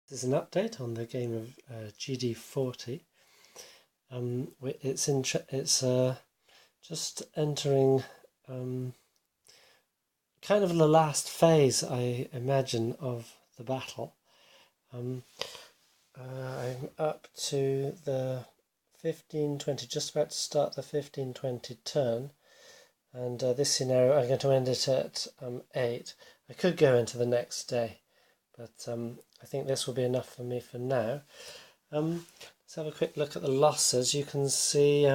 This is an update on the game of GD40. It's just entering kind of the last phase, I imagine, of the battle. I'm up to the 15-20, just about to start the 15-20 turn, and this scenario I'm going to end it at 8. I could go into the next day, but I think this will be enough for me for now. Let's have a quick look at the losses. You can see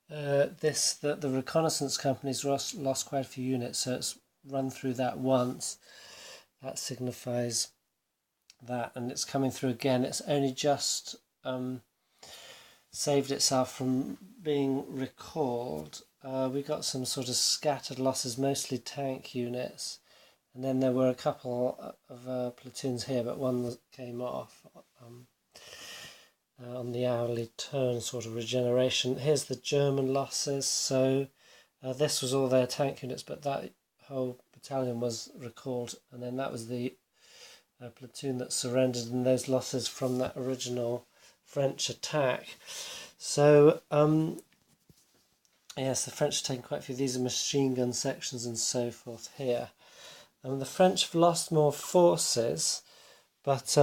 that the reconnaissance company's lost quite a few units, so it's run through that once. That signifies that, and it's coming through again. It's only just saved itself from being recalled. We got some sort of scattered losses, mostly tank units. And then there were a couple of platoons here, but one that came off on the hourly turn sort of regeneration. Here's the German losses. So this was all their tank units, but that whole battalion was recalled. And then that was the platoon that surrendered, and those losses from that original French attack. So yes, the French are taking quite a few. These are machine gun sections and so forth here. The French have lost more forces, but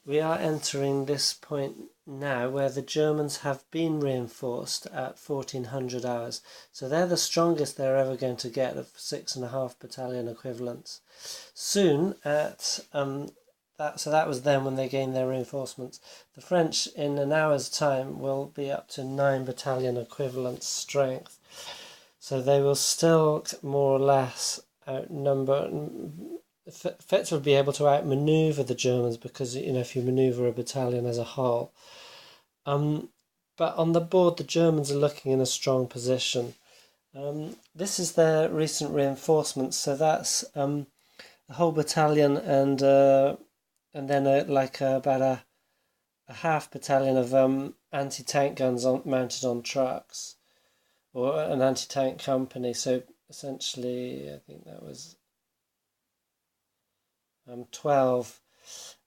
we are entering this point now where the Germans have been reinforced at 1400 hours. So they're the strongest they're ever going to get, of 6.5 battalion equivalents. Soon at so that was then when they gained their reinforcements. The French in an hour's time will be up to 9 battalion equivalent strength. So they will still more or less outnumber, effectively be able to outmaneuver the Germans, because if you maneuver a battalion as a whole. But on the board, the Germans are looking in a strong position. This is their recent reinforcements, so that's the whole battalion and then about a half battalion of anti-tank guns mounted on trucks, or an anti-tank company. So essentially, I think that was 12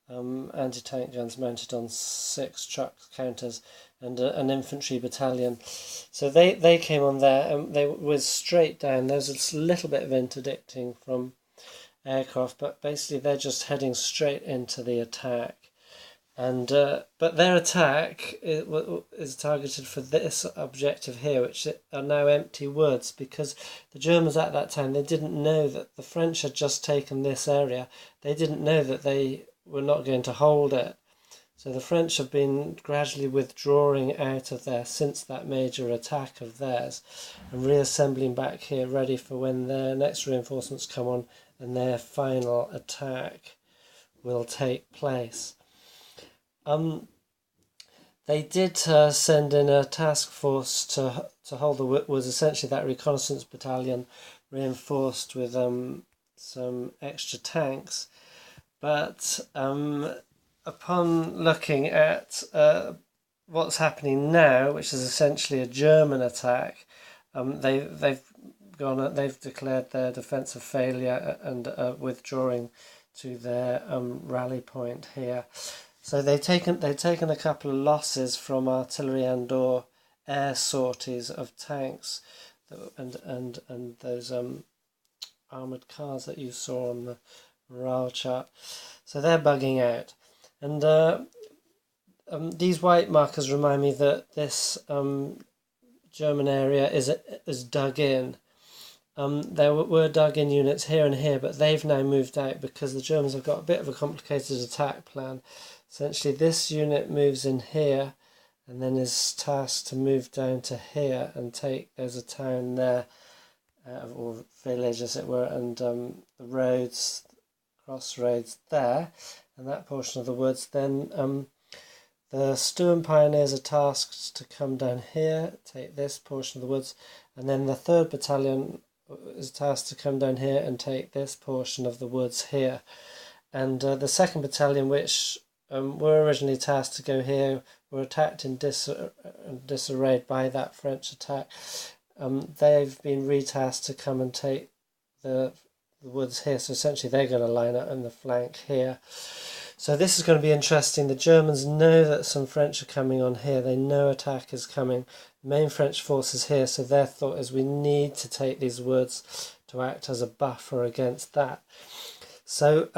anti-tank guns mounted on 6 truck counters, and an infantry battalion. So they came on there, and they was straight down. There's a little bit of interdicting from aircraft, but basically they're just heading straight into the attack. And but their attack is targeted for this objective here, which are now empty woods, because the Germans at that time, they didn't know that the French had just taken this area. They didn't know that they were not going to hold it. So the French have been gradually withdrawing out of there since that major attack of theirs, and reassembling back here, ready for when their next reinforcements come on and their final attack will take place. They did send in a task force to hold the woods, essentially that reconnaissance battalion reinforced with some extra tanks. But upon looking at what's happening now, which is essentially a German attack, they've declared their defensive failure and withdrawing to their rally point here. So they've taken a couple of losses from artillery and or air sorties of tanks, and those armoured cars that you saw on the morale chart. So they're bugging out, and these white markers remind me that this German area is dug in. There were dug in units here and here, but they've now moved out because the Germans have got a bit of a complicated attack plan. Essentially, this unit moves in here and then is tasked to move down to here and take, there's a town there, or village as it were, and the roads, crossroads there, and that portion of the woods. Then the Sturm Pioneers are tasked to come down here, take this portion of the woods, and then the 3rd Battalion is tasked to come down here and take this portion of the woods here. And the 2nd Battalion, which were originally tasked to go here, were attacked in disarray by that French attack. They've been retasked to come and take the the woods here, so essentially they're going to line up in the flank here. So this is going to be interesting. The Germans know that some French are coming on here. They know attack is coming. The main French force is here, so their thought is we need to take these woods to act as a buffer against that. So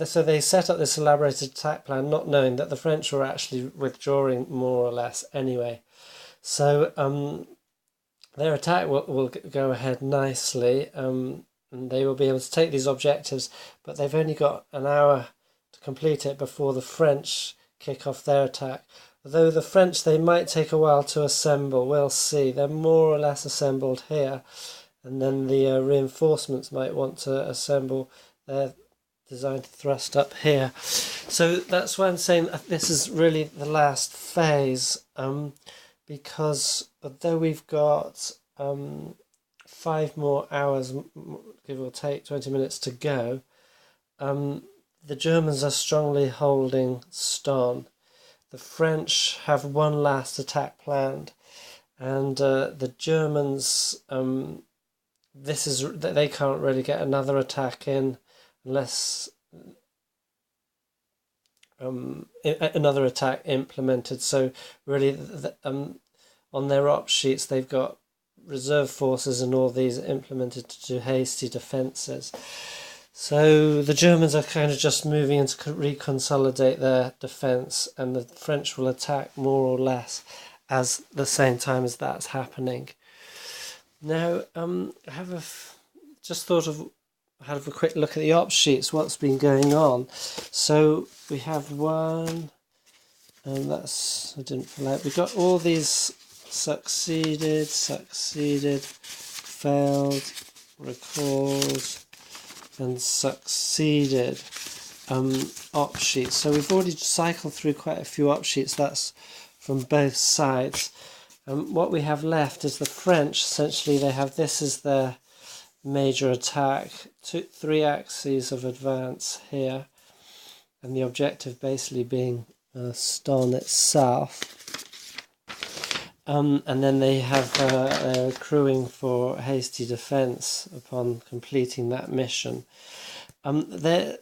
so they set up this elaborated attack plan, not knowing that the French were actually withdrawing more or less anyway. So their attack will go ahead nicely, and they will be able to take these objectives, but they've only got an hour to complete it before the French kick off their attack. Although the French, they might take a while to assemble. We'll see. They're more or less assembled here, and then the reinforcements might want to assemble. They're designed to thrust up here. So that's why I'm saying this is really the last phase, because although we've got 5 more hours, give or take 20 minutes to go, the Germans are strongly holding Ston. The French have one last attack planned, and the Germans, they can't really get another attack in unless another attack implemented. So really, on their op sheets, they've got reserve forces and all these implemented to do hasty defences. So the Germans are kind of just moving in to reconsolidate their defence, and the French will attack more or less as the same time as that's happening. Now, I have just thought of have a quick look at the op sheets, what's been going on. So we have one, and I didn't fill out. We've got all these succeeded, failed, recalled, and succeeded op sheets. So we've already cycled through quite a few op sheets. That's from both sides. What we have left is the French. Essentially, they have this as their major attack, 3 axes of advance here, and the objective basically being Ston itself. And then they have they're accruing for hasty defence upon completing that mission. You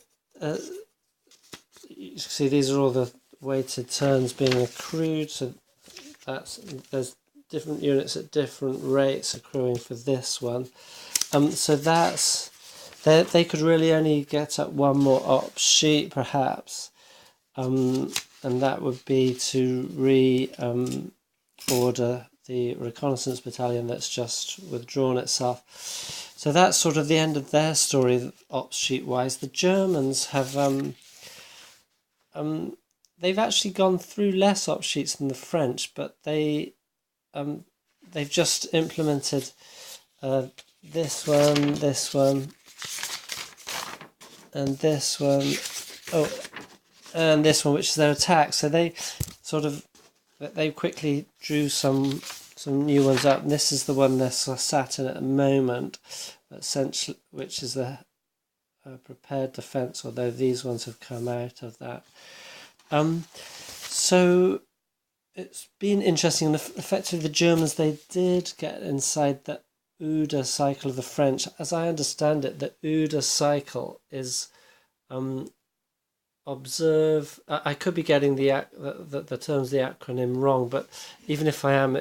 see these are all the weighted turns being accrued, so there's different units at different rates accruing for this one. So they could really only get up one more op sheet perhaps, and that would be to order the reconnaissance battalion that's just withdrawn itself. So that's sort of the end of their story, op sheet wise. The Germans have they've actually gone through less op sheets than the French, but they've just implemented this one, and this one, and this one, which is their attack. So they quickly drew some new ones up, and this is the one they're sat in at the moment, essentially, which is the prepared defence, although these ones have come out of that. So it's been interesting. Effectively, the Germans, they did get inside the OODA cycle of the French. As I understand it, the OODA cycle is observe. I could be getting the terms, the acronym wrong, but even if I am,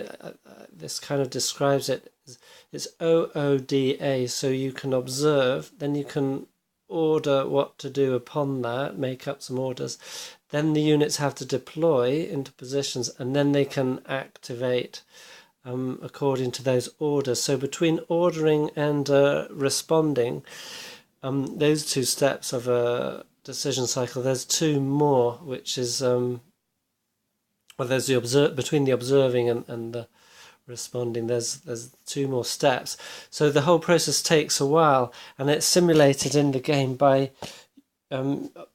this kind of describes it. It's OODA, so you can observe, then you can order what to do upon that, make up some orders. Then the units have to deploy into positions, and then they can activate according to those orders. So between ordering and responding, those 2 steps of a decision cycle, there's 2 more, which is there's the between the observing and the responding, there's 2 more steps. So the whole process takes a while, and it's simulated in the game by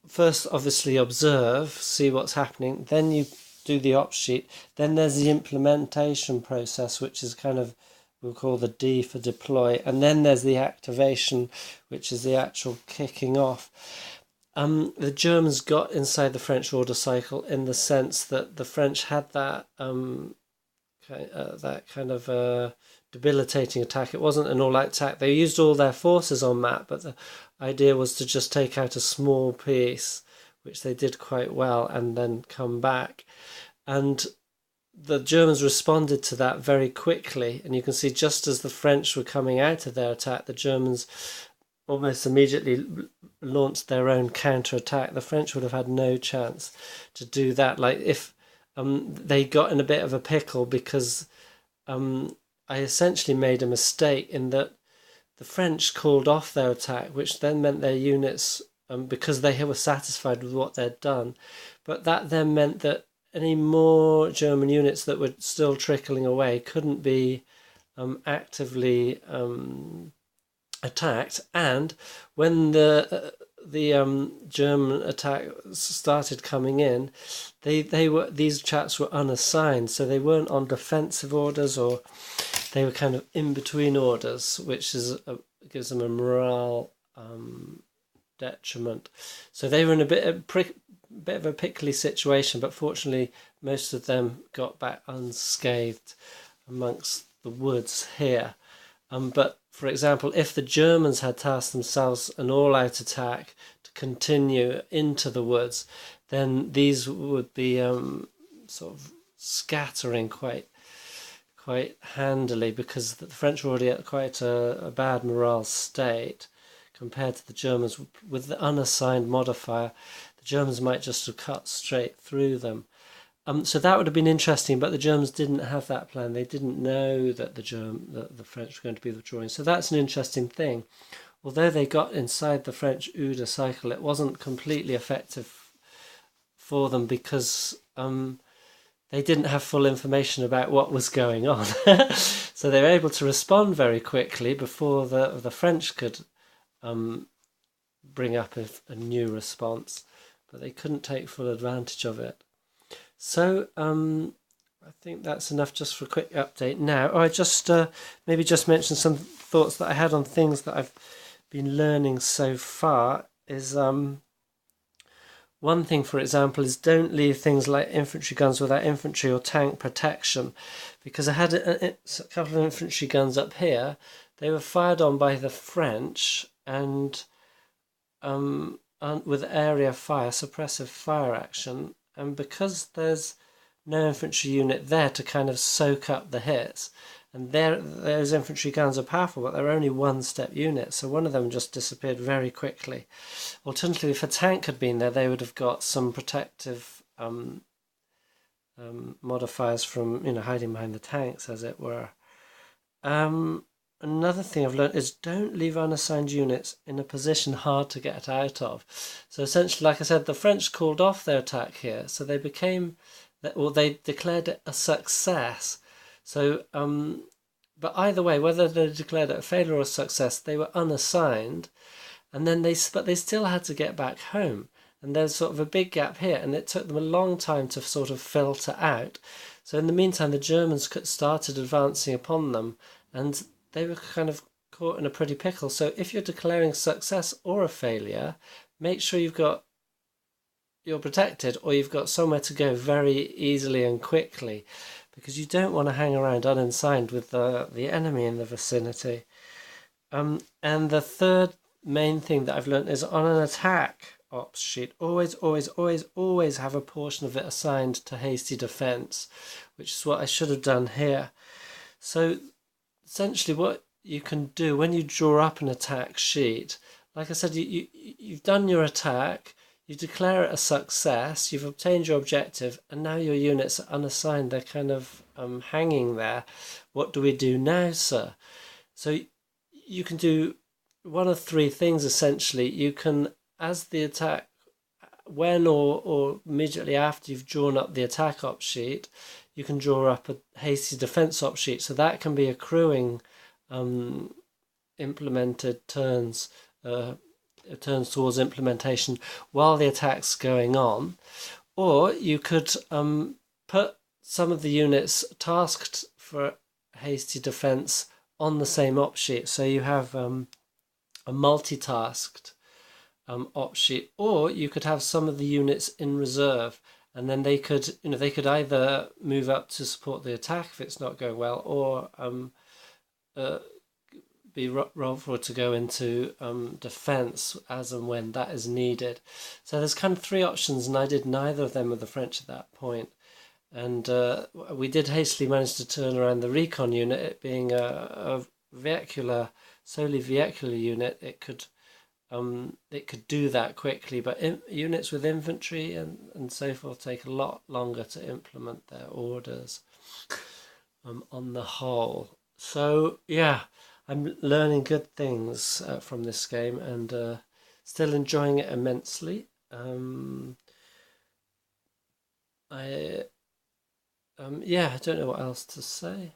first obviously observe, see what's happening, then you do the op sheet, then there's the implementation process, which is kind of, we'll call the D for deploy, and then there's the activation, which is the actual kicking off. The Germans got inside the French order cycle in the sense that the French had that kind of debilitating attack. It wasn't an all-out attack. They used all their forces on that, but the idea was to just take out a small piece, which they did quite well, and then come back. And the Germans responded to that very quickly, and you can see just as the French were coming out of their attack, the Germans almost immediately launched their own counter-attack. The French would have had no chance to do that. Like if they got in a bit of a pickle because I essentially made a mistake in that the French called off their attack, which then meant their units, because they were satisfied with what they'd done, but that then meant that any more German units that were still trickling away couldn't be actively attacked. And when the German attack started coming in, these chaps were unassigned, so they weren't on defensive orders, or they were kind of in between orders, which gives them a morale detriment. So they were in a bit of a pickly situation, but fortunately most of them got back unscathed amongst the woods here. But for example, if the Germans had tasked themselves an all-out attack to continue into the woods, then these would be sort of scattering quite handily, because the French were already at quite a bad morale state compared to the Germans. With the unassigned modifier, the Germans might just have cut straight through them. So that would have been interesting, but the Germans didn't have that plan. They didn't know that the French were going to be withdrawing. So that's an interesting thing. Although they got inside the French OODA cycle, it wasn't completely effective for them because they didn't have full information about what was going on. So they were able to respond very quickly before the French could bring up a new response, but they couldn't take full advantage of it. So I think that's enough just for a quick update now. I just maybe just mention some thoughts that I had on things that I've been learning so far. Is one thing, for example, is don't leave things like infantry guns without infantry or tank protection, because I had a couple of infantry guns up here. They were fired on by the French and with area fire, suppressive fire action. And because there's no infantry unit there to kind of soak up the hits, and those infantry guns are powerful, but they're only one-step units, so one of them just disappeared very quickly. Alternatively, if a tank had been there, they would have got some protective modifiers from hiding behind the tanks, as it were. Another thing I've learned is don't leave unassigned units in a position hard to get out of. So essentially, like I said, the French called off their attack here, so they declared it a success. So, but either way, whether they declared it a failure or a success, they were unassigned, and then they still had to get back home. And there's sort of a big gap here, and it took them a long time to sort of filter out. So in the meantime, the Germans started advancing upon them, and they were kind of caught in a pretty pickle. So if you're declaring success or a failure, make sure you're protected, or you've got somewhere to go very easily and quickly, because you don't want to hang around unassigned with the enemy in the vicinity. And the third main thing that I've learned is on an attack ops sheet, always have a portion of it assigned to hasty defense, which is what I should have done here. So essentially what you can do when you draw up an attack sheet, like I said, you've done your attack, you declare it a success, you've obtained your objective, and now your units are unassigned. They're kind of hanging there. What do we do now, sir? So you can do one of three things, essentially. You can, as the attack, when or immediately after you've drawn up the attack op sheet, you can draw up a hasty defense op sheet. So that can be accruing implemented turns towards implementation while the attack's going on. Or you could put some of the units tasked for hasty defense on the same op sheet. So you have a multitasked op sheet, or you could have some of the units in reserve, and then they could either move up to support the attack if it's not going well, or be rolled forward to go into defence as and when that is needed. So there's kind of three options, and I did neither of them with the French at that point. And we did hastily manage to turn around the recon unit. It being a vehicular, solely vehicular unit, it could do that quickly. But units with infantry and so forth take a lot longer to implement their orders. On the whole, so yeah, I'm learning good things from this game, and still enjoying it immensely. I yeah, I don't know what else to say.